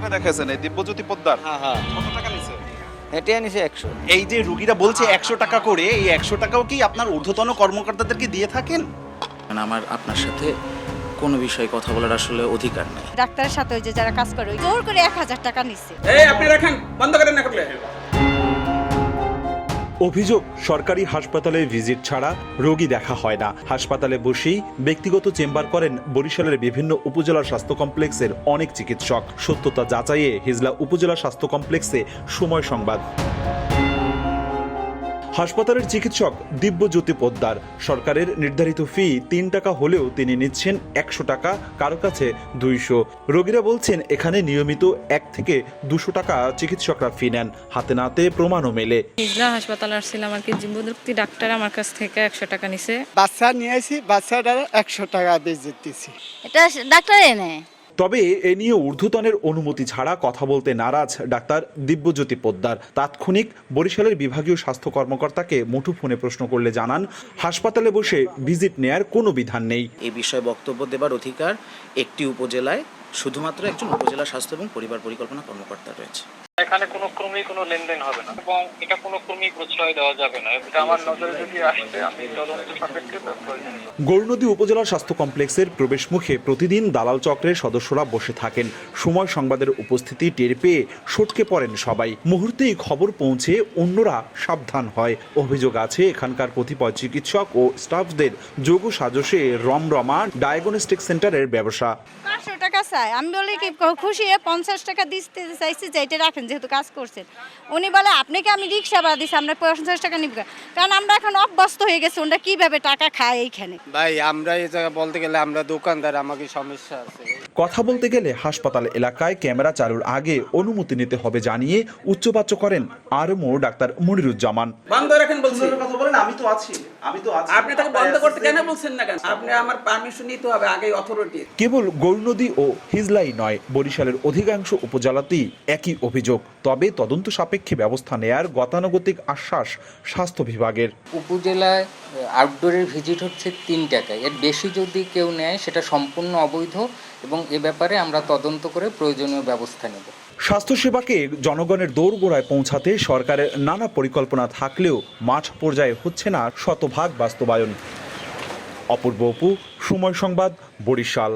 রোগীকে দেখাইছেন এই দিব্যজ্যোতি পোদ্দার? হ্যাঁ হ্যাঁ, কত টাকা নিছে? এটা নিছে 100। এই যে রোগীরা বলছে 100 টাকা করে, এই 100 টাকাও কি আপনার ঊর্ধ্বতন কর্মকর্তাদেরকে দিয়ে থাকেন? আমার আপনার সাথে কোনো বিষয়ে কথা বলার আসলে অধিকার নেই। ডাক্তারের সাথে ওই যে যারা কাজ করে ওই জোর করে 1000 টাকা নিচ্ছে। এই আপনি রাখেন, বন্ধ করেন না করলে। অভিযোগ, সরকারি হাসপাতালে ভিজিট ছাড়া রোগী দেখা হয় না। হাসপাতালে বসেই ব্যক্তিগত চেম্বার করেন বরিশালের বিভিন্ন উপজেলা স্বাস্থ্য কমপ্লেক্সের অনেক চিকিৎসক। সত্যতা যাচাইয়ে হিজলা উপজেলা স্বাস্থ্য কমপ্লেক্সে সময় সংবাদ। হাসপাতালের চিকিৎসক দিব্যজ্যোতি পোদ্দার। সরকারের নির্ধারিত ফি 3 টাকা হলেও তিনি নিচ্ছেন 100 টাকা, কারো কাছে 200। রোগীরা বলছেন এখানে নিয়মিত 1 থেকে 200 টাকা চিকিৎসকরা ফি নেন। হাতে নাতে প্রমাণও মেলে। হিজলা হাসপাতাল আসছিলাম আর কি, জিম্বুদুক্তি ডাক্তার আমার কাছ থেকে 100 টাকা নিছে। বাচ্চা নিয়েছি, বাচ্চাটার 100 টাকা বেজে দিচ্ছি। এটা ডাক্তারে নেয়। তবে এ নিয়ে ঊর্ধ্বতনের অনুমতি ছাড়া কথা বলতে নারাজ ডাক্তার দিব্যজ্যোতি পোদ্দার। তাৎক্ষণিক বরিশালের বিভাগীয় স্বাস্থ্য কর্মকর্তাকে মুঠোফোনে প্রশ্ন করলে জানান, হাসপাতালে বসে ভিজিট নেয়ার কোনো বিধান নেই। এই বিষয়ে বক্তব্য দেবার অধিকার একটি উপজেলায় শুধুমাত্র একজন উপজেলা স্বাস্থ্য এবং পরিবার পরিকল্পনা কর্মকর্তা রয়েছে। এখানে কোনো ক্রমেই কোনো লেনদেন হবে না এবং এটা কোনো ক্রমেই প্রশ্রয় দেওয়া যাবে না। এটা আমার নজরে যদি আসে আমি তদন্ত সাপেক্ষে গৌরনদী উপজেলা স্বাস্থ্য কমপ্লেক্সের প্রবেশ মুখে প্রতিদিন দালাল চক্রের সদস্যরা বসে থাকেন। সময় সংবাদের উপস্থিতি টের পেয়ে সটকে পড়েন সবাই। মুহূর্তেই খবর পৌঁছে অন্যরা সাবধান হয়। অভিযোগ আছে এখানকার কতিপয় চিকিৎসক ও স্টাফদের যোগ সাজসে রমরমা ডায়াগনস্টিক সেন্টারের ব্যবসা। 500 টাকা চাই, আমি বলি কি খুশি 50 টাকা দিতে চাইছি যে এটা রাখেন যেহেতু কাজ করছেন। উনি বলে আপনাকে আমি রিক্সা ভাড়া দিচ্ছি, আমরা 50 টাকা নিব, কারণ আমরা এখন অভ্যস্ত হয়ে গেছি ওরা কিভাবে টাকা খায় এইখানে। ভাই আমরা এই জায়গা বলতে গেলে আমরা দোকানদার, আমাকে সমস্যা আছে। কথা বলতে গেলে হাসপাতাল এলাকায় ক্যামেরা চালুর আগে অনুমতি নিতে হবে জানিয়ে উচ্চবাচ্য করেন আরএমও ডাক্তার মনিরুজ্জামান। বন্ধ রাখেন বলছি। কথা বলেন, আমি তো আছি। আপনি তাকে বন্ধ করতে কেন বলছেন না কেন? আপনি আমার পারমিশন নিতে হবে আগে, অথরিটি। কেবল গৌরনদী ও হিজলাই নয়, বরিশালের অধিকাংশ উপজেলাতেই একই অভিযোগ। তবে তদন্ত সাপেক্ষে ব্যবস্থা নেয়ার গতানুগতিক আশ্বাস স্বাস্থ্য বিভাগের। উপজেলায় আউটডোরের ভিজিট হচ্ছে 3 টাকা, এর বেশি যদি কেউ নেয় সেটা সম্পূর্ণ অবৈধ এবং এ ব্যাপারে আমরা তদন্ত করে প্রয়োজনীয় ব্যবস্থা নেব। স্বাস্থ্যসেবাকে জনগণের দোরগোড়ায় পৌঁছাতে সরকারের নানা পরিকল্পনা থাকলেও মাঠ পর্যায়ে হচ্ছে না শতভাগ বাস্তবায়ন। অপূর্ব অপু, সময় সংবাদ, বরিশাল।